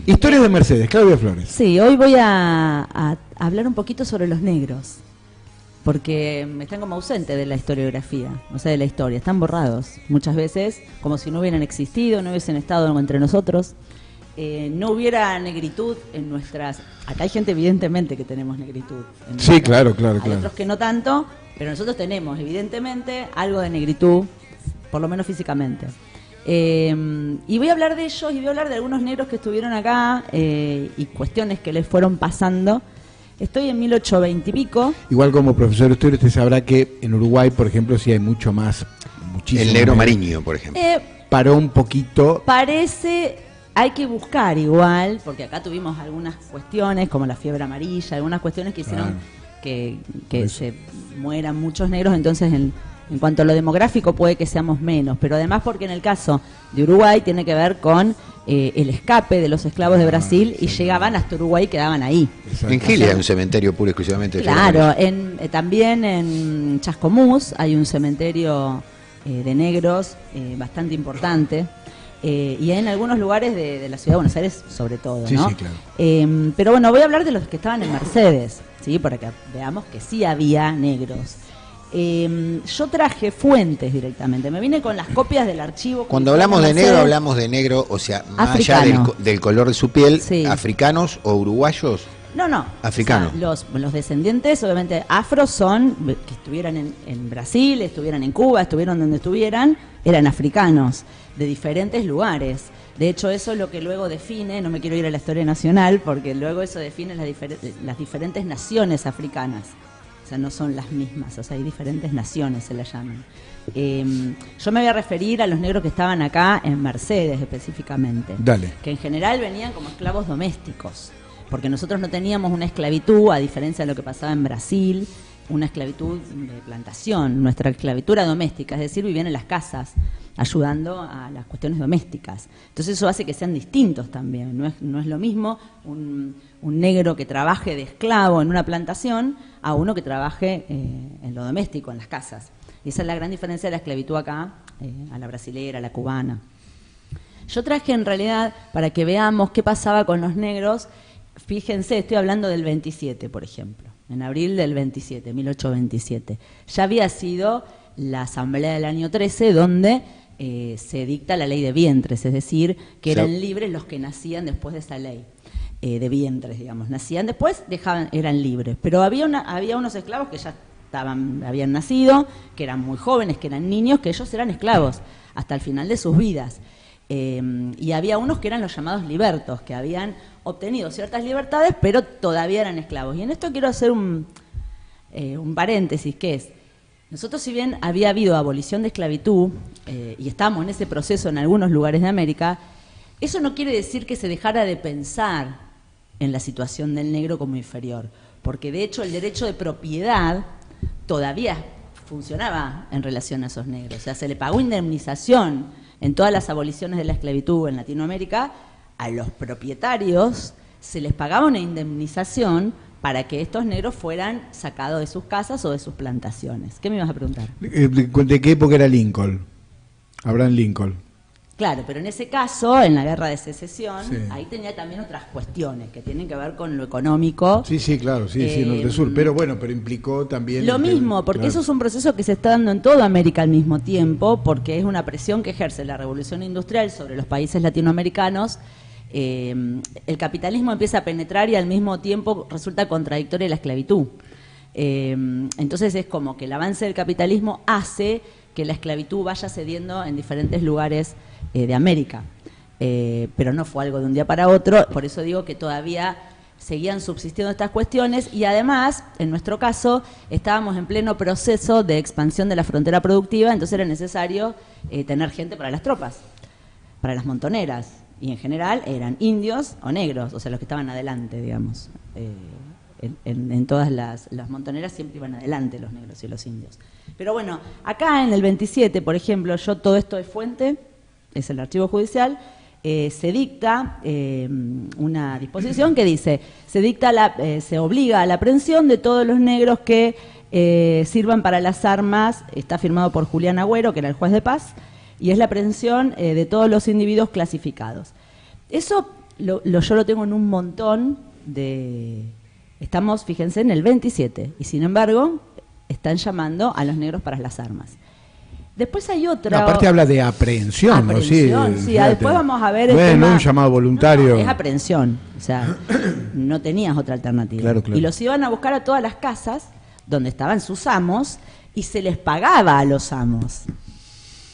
Historias de Mercedes, Claudia Flores. Sí, hoy voy a hablar un poquito sobre los negros, porque están como ausentes de la historiografía, o sea, de la historia, están borrados muchas veces, como si no hubieran existido, no hubiesen estado entre nosotros, no hubiera negritud en nuestras... Acá hay gente evidentemente que tenemos negritud. Sí, claro. Hay otros que no tanto, pero nosotros tenemos evidentemente algo de negritud, por lo menos físicamente. Y voy a hablar de ellos y voy a hablar de algunos negros que estuvieron acá y cuestiones que les fueron pasando. Estoy en 1820 y pico. Igual como profesor de historia, usted sabrá que en Uruguay, por ejemplo, sí hay muchísimo. El negro Mariño, por ejemplo. Paró un poquito. Parece... Hay que buscar igual, porque acá tuvimos algunas cuestiones, como la fiebre amarilla, algunas cuestiones que hicieron que se mueran muchos negros, entonces en cuanto a lo demográfico puede que seamos menos, pero además porque en el caso de Uruguay tiene que ver con el escape de los esclavos de Brasil y llegaban hasta Uruguay y quedaban ahí. En Giles hay un cementerio puro exclusivamente de Claro, también en Chascomús hay un cementerio de negros bastante importante. Y en algunos lugares de la ciudad de Buenos Aires, sobre todo, ¿no? Sí, claro. Pero bueno, voy a hablar de los que estaban en Mercedes, ¿sí? Para que veamos que sí había negros. Yo traje fuentes directamente, me vine con las copias del archivo. Cuando hablamos de negro, o sea, más allá del color de su piel, sí. ¿Africanos o uruguayos? No. Africanos. O sea, los descendientes, obviamente, afros son, que estuvieran en Brasil, estuvieran en Cuba, estuvieron donde estuvieran, eran africanos, de diferentes lugares. De hecho, eso es lo que luego define, no me quiero ir a la historia nacional, porque luego eso define las diferentes naciones africanas. O sea, no son las mismas, o sea, hay diferentes naciones, se las llaman. Yo me voy a referir a los negros que estaban acá en Mercedes específicamente. Dale. Que en general venían como esclavos domésticos, porque nosotros no teníamos una esclavitud, a diferencia de lo que pasaba en Brasil, una esclavitud de plantación. Nuestra esclavitud era doméstica, es decir, vivían en las casas, ayudando a las cuestiones domésticas. Entonces eso hace que sean distintos también. No es lo mismo un negro que trabaje de esclavo en una plantación a uno que trabaje en lo doméstico, en las casas. Y esa es la gran diferencia de la esclavitud acá, a la brasilera, a la cubana. Yo traje en realidad, para que veamos qué pasaba con los negros, fíjense, estoy hablando del 27, por ejemplo, en abril del 27, 1827. Ya había sido la asamblea del año 13, donde se dicta la ley de vientres, es decir, que eran libres los que nacían después de esa ley de vientres, digamos. Nacían después, eran libres. Pero había unos esclavos que ya habían nacido, que eran muy jóvenes, que eran niños, que ellos eran esclavos hasta el final de sus vidas. Y había unos que eran los llamados libertos, que habían obtenido ciertas libertades, pero todavía eran esclavos. Y en esto quiero hacer un paréntesis, que es, nosotros si bien había habido abolición de esclavitud, y estamos en ese proceso en algunos lugares de América, eso no quiere decir que se dejara de pensar en la situación del negro como inferior, porque de hecho el derecho de propiedad todavía funcionaba en relación a esos negros. O sea, se le pagó indemnización en todas las aboliciones de la esclavitud en Latinoamérica. A los propietarios se les pagaba una indemnización para que estos negros fueran sacados de sus casas o de sus plantaciones. ¿Qué me ibas a preguntar? ¿De qué época era Lincoln? Abraham Lincoln. Claro, pero en ese caso, en la Guerra de Secesión, ahí tenía también otras cuestiones que tienen que ver con lo económico. Sí, claro, norte sur, pero implicó también... Lo mismo, porque eso es un proceso que se está dando en toda América al mismo tiempo, porque es una presión que ejerce la revolución industrial sobre los países latinoamericanos. El capitalismo empieza a penetrar y al mismo tiempo resulta contradictoria la esclavitud. Entonces es como que el avance del capitalismo hace que la esclavitud vaya cediendo en diferentes lugares de América, pero no fue algo de un día para otro. Por eso digo que todavía seguían subsistiendo estas cuestiones y además, en nuestro caso, estábamos en pleno proceso de expansión de la frontera productiva, entonces era necesario tener gente para las tropas, para las montoneras, y en general eran indios o negros, o sea, los que estaban adelante, digamos. En todas las montoneras siempre iban adelante los negros y los indios. Pero bueno, acá en el 27, por ejemplo, todo esto es fuente, es el archivo judicial, se dicta una disposición que dice, se obliga a la aprehensión de todos los negros que sirvan para las armas. Está firmado por Julián Agüero, que era el juez de paz, y es la aprehensión de todos los individuos clasificados. Eso yo lo tengo en un montón de... Estamos, fíjense, en el 27, y sin embargo están llamando a los negros para las armas. Después hay otra... No, aparte habla de aprehensión, ¿no? Sí, después vamos a ver el tema... un llamado voluntario. No, es aprehensión, o sea, no tenías otra alternativa. Claro. Y los iban a buscar a todas las casas donde estaban sus amos y se les pagaba a los amos.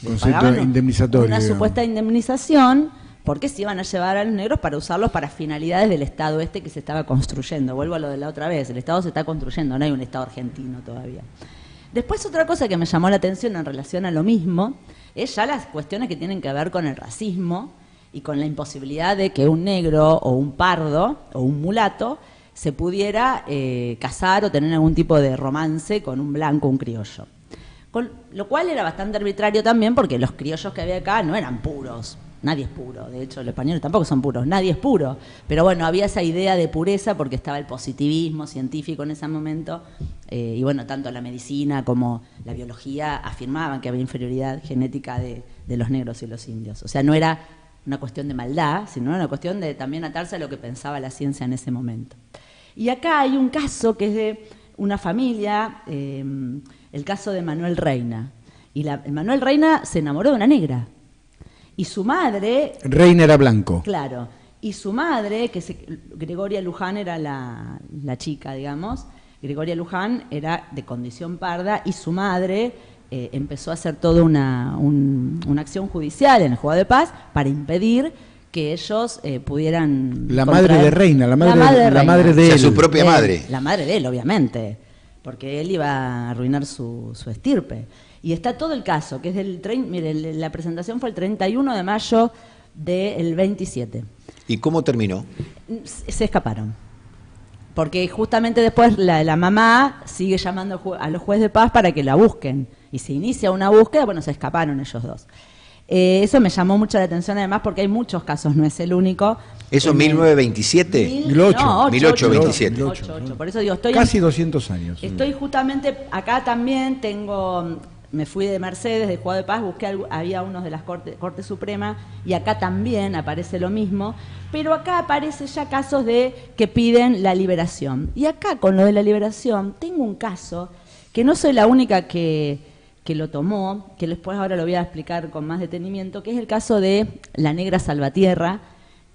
Concepto indemnizatorio. Una supuesta indemnización, porque se iban a llevar a los negros para usarlos para finalidades del Estado que se estaba construyendo. Vuelvo a lo de la otra vez, el Estado se está construyendo, no hay un Estado argentino todavía. Después otra cosa que me llamó la atención en relación a lo mismo, es ya las cuestiones que tienen que ver con el racismo y con la imposibilidad de que un negro o un pardo o un mulato se pudiera casar o tener algún tipo de romance con un blanco, un criollo. Con lo cual era bastante arbitrario también, porque los criollos que había acá no eran puros. Nadie es puro, de hecho los españoles tampoco son puros, nadie es puro. Pero bueno, había esa idea de pureza porque estaba el positivismo científico en ese momento, y bueno, tanto la medicina como la biología afirmaban que había inferioridad genética de los negros y los indios. O sea, no era una cuestión de maldad, sino una cuestión de también atarse a lo que pensaba la ciencia en ese momento. Y acá hay un caso que es de una familia, el caso de Manuel Reina. Y Manuel Reina se enamoró de una negra. Y su madre... Reina era blanco. Claro. Y su madre, Gregoria Luján era la chica, digamos. Gregoria Luján era de condición parda y su madre empezó a hacer toda una acción judicial en el Juzgado de Paz para impedir que ellos pudieran... La madre de Reina, la madre de él. O sea, su propia madre. La madre de él, obviamente, porque él iba a arruinar su estirpe. Y está todo el caso, que es mire, la presentación fue el 31 de mayo del 27. ¿Y cómo terminó? Se escaparon. Porque justamente después la mamá sigue llamando a los jueces de paz para que la busquen. Y se inicia una búsqueda, bueno, se escaparon ellos dos. Eso me llamó mucho la atención además porque hay muchos casos, no es el único. ¿Eso 1927? 1827. Por eso digo, casi 200 años. Estoy justamente, acá también me fui de Mercedes, de Juzgado de Paz, había unos de las Corte Suprema, y acá también aparece lo mismo, pero acá aparece ya casos de que piden la liberación. Y acá con lo de la liberación, tengo un caso que no soy la única que lo tomó, que después ahora lo voy a explicar con más detenimiento, que es el caso de la negra Salvatierra,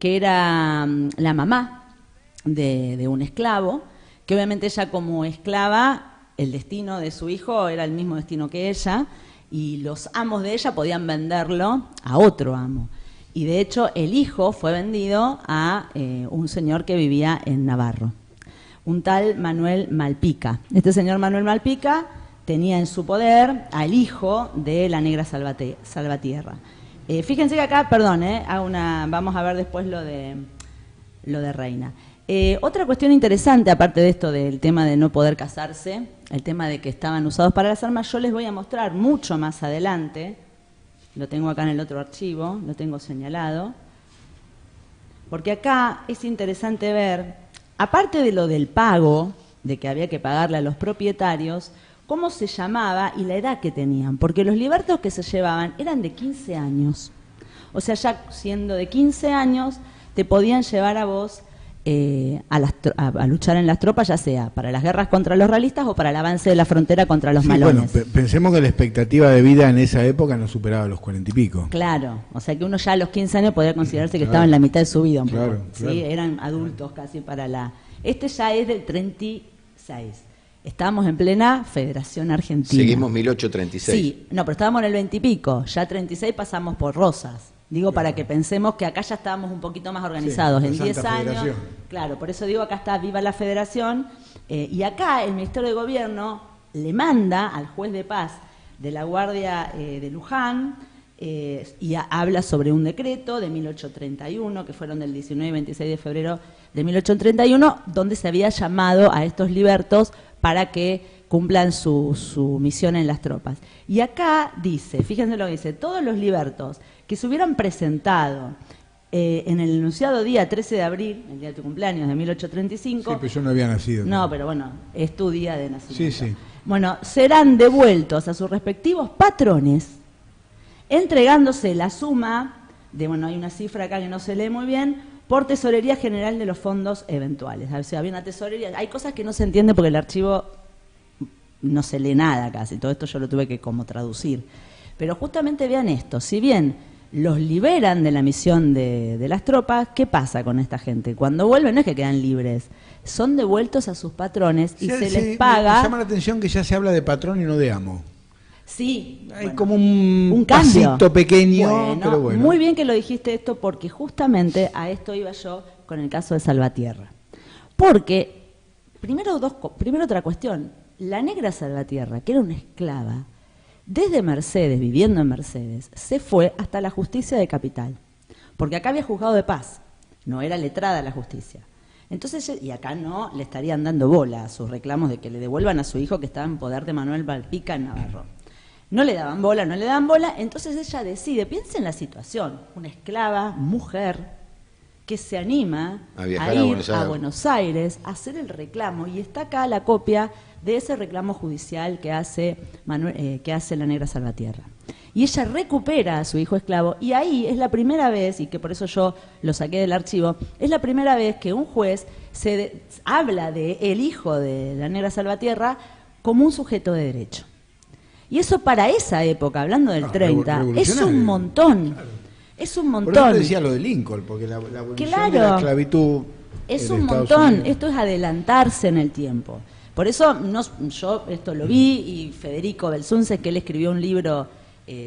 que era la mamá de un esclavo, que obviamente ella como esclava, el destino de su hijo era el mismo destino que ella, y los amos de ella podían venderlo a otro amo. Y de hecho el hijo fue vendido a un señor que vivía en Navarro, un tal Manuel Malpica. Este señor Manuel Malpica tenía en su poder al hijo de la negra Salvatierra. Fíjense que acá, vamos a ver después lo de Reina. Otra cuestión interesante, aparte de esto del tema de no poder casarse, el tema de que estaban usados para las armas, yo les voy a mostrar mucho más adelante, lo tengo acá en el otro archivo, lo tengo señalado, porque acá es interesante ver, aparte de lo del pago, de que había que pagarle a los propietarios, cómo se llamaba y la edad que tenían, porque los libertos que se llevaban eran de 15 años. O sea, ya siendo de 15 años, te podían llevar a vos a luchar en las tropas, ya sea para las guerras contra los realistas o para el avance de la frontera contra los malones. Bueno, pensemos que la expectativa de vida en esa época no superaba los 40 y pico. Claro, o sea que uno ya a los 15 años podría considerarse que estaba en la mitad de su vida un poco. ¿Sí? Eran adultos casi para la... Este ya es del 36. Estábamos en plena Federación Argentina. Seguimos 1836. Sí, no, pero estábamos en el 20 y pico. Ya 36 pasamos por Rosas. Digo, para que pensemos que acá ya estábamos un poquito más organizados. En 10 años. Claro, por eso digo, acá está viva la Federación. Y acá el Ministerio de Gobierno le manda al juez de paz de la Guardia de Luján y habla sobre un decreto de 1831, que fueron del 19 y 26 de febrero de 1831, donde se había llamado a estos libertos para que cumplan su misión en las tropas. Y acá dice, fíjense lo que dice, todos los libertos que se hubieran presentado en el enunciado día 13 de abril, el día de tu cumpleaños de 1835... Sí, pero yo no había nacido. No, pero bueno, es tu día de nacimiento. Sí. Bueno, serán devueltos a sus respectivos patrones, entregándose la suma de, bueno, hay una cifra acá que no se lee muy bien, por Tesorería General de los Fondos Eventuales. O sea, había una tesorería. Hay cosas que no se entienden porque el archivo no se lee nada casi. Todo esto yo lo tuve que como traducir. Pero justamente vean esto. Si bien los liberan de la misión de las tropas, ¿qué pasa con esta gente? Cuando vuelven no es que quedan libres, son devueltos a sus patrones y se les paga... Me llama la atención que ya se habla de patrón y no de amo. Sí. Hay como un cambio. pasito pequeño, bueno, pero bueno. Muy bien que lo dijiste esto, porque justamente a esto iba yo con el caso de Salvatierra. Porque, primero otra cuestión, la negra Salvatierra, que era una esclava, desde Mercedes, viviendo en Mercedes, se fue hasta la justicia de Capital. Porque acá había juzgado de paz, no era letrada la justicia. Entonces, y acá no le estarían dando bola a sus reclamos de que le devuelvan a su hijo que estaba en poder de Manuel Valpica en Navarro. No le daban bola, entonces ella decide, piensa en la situación, una esclava, mujer, que se anima a ir a Buenos Aires a hacer el reclamo, y está acá la copia de ese reclamo judicial que hace la negra Salvatierra. Y ella recupera a su hijo esclavo, y ahí es la primera vez, y que por eso yo lo saqué del archivo, es la primera vez que un juez habla de el hijo de la negra Salvatierra como un sujeto de derecho. Y eso para esa época, hablando del 30, es un montón. Claro. Es un montón. Por eso decía lo de Lincoln, porque la abolición de la esclavitud es un montón. Esto es adelantarse en el tiempo. Por eso yo esto lo vi, y Federico Belsunce, que él escribió un libro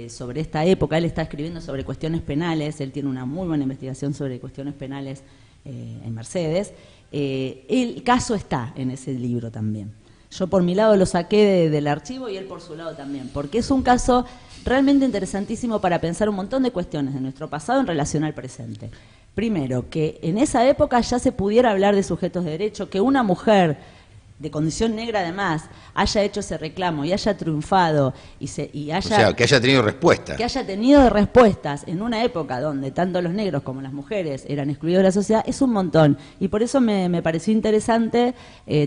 sobre esta época, él está escribiendo sobre cuestiones penales, él tiene una muy buena investigación sobre cuestiones penales en Mercedes. El caso está en ese libro también. Yo por mi lado lo saqué del archivo y él por su lado también, porque es un caso realmente interesantísimo para pensar un montón de cuestiones de nuestro pasado en relación al presente. Primero, que en esa época ya se pudiera hablar de sujetos de derecho, que una mujer de condición negra además haya hecho ese reclamo y haya triunfado y haya... O sea, que haya tenido respuesta. Que haya tenido respuestas en una época donde tanto los negros como las mujeres eran excluidos de la sociedad, es un montón. Y por eso me pareció interesante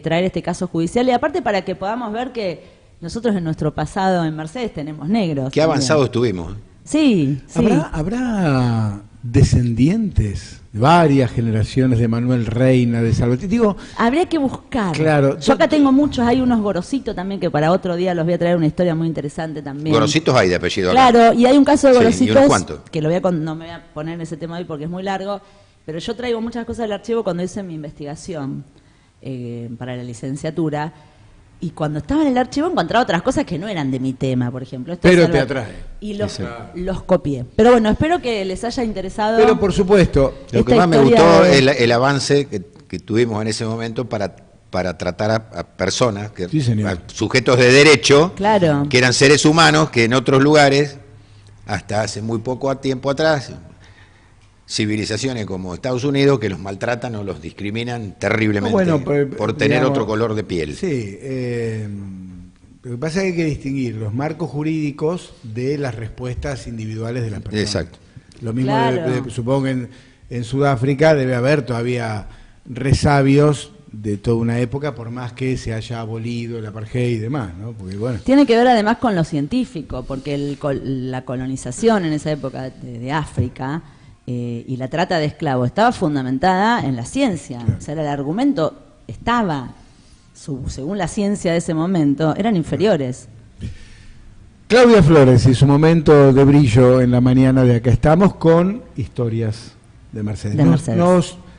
traer este caso judicial, y aparte para que podamos ver que nosotros en nuestro pasado en Mercedes tenemos negros. Qué avanzados estuvimos. Sí, sí. ¿Habrá descendientes, varias generaciones de Manuel Reina, de Salvatierra? Digo, habría que buscar. Claro. Yo acá tengo muchos, hay unos Gorositos también, que para otro día los voy a traer una historia muy interesante también. Gorositos hay de apellido. Claro, y hay un caso de Gorositos, que no me voy a poner en ese tema hoy porque es muy largo, pero yo traigo muchas cosas del archivo cuando hice mi investigación para la licenciatura. Y cuando estaba en el archivo encontraba otras cosas que no eran de mi tema, por ejemplo. Pero te atrae. Y los copié. Pero bueno, espero que les haya interesado. Pero por supuesto. Lo que más me gustó es el avance que tuvimos en ese momento para tratar a personas, a sujetos de derecho, claro, que eran seres humanos, que en otros lugares, hasta hace muy poco tiempo atrás, civilizaciones como Estados Unidos, que los maltratan o los discriminan terriblemente por tener otro color de piel. Sí, lo que pasa es que hay que distinguir los marcos jurídicos de las respuestas individuales de las personas. Exacto. Lo mismo, supongo que en Sudáfrica debe haber todavía resabios de toda una época, por más que se haya abolido el apartheid y demás, ¿no? Porque, bueno. Tiene que ver además con lo científico, porque la colonización en esa época de África y la trata de esclavos estaba fundamentada en la ciencia. Claro. O sea, el argumento estaba, según la ciencia de ese momento, eran inferiores. Claudia Flores y su momento de brillo en la mañana de Acá Estamos con historias de Mercedes. Mercedes.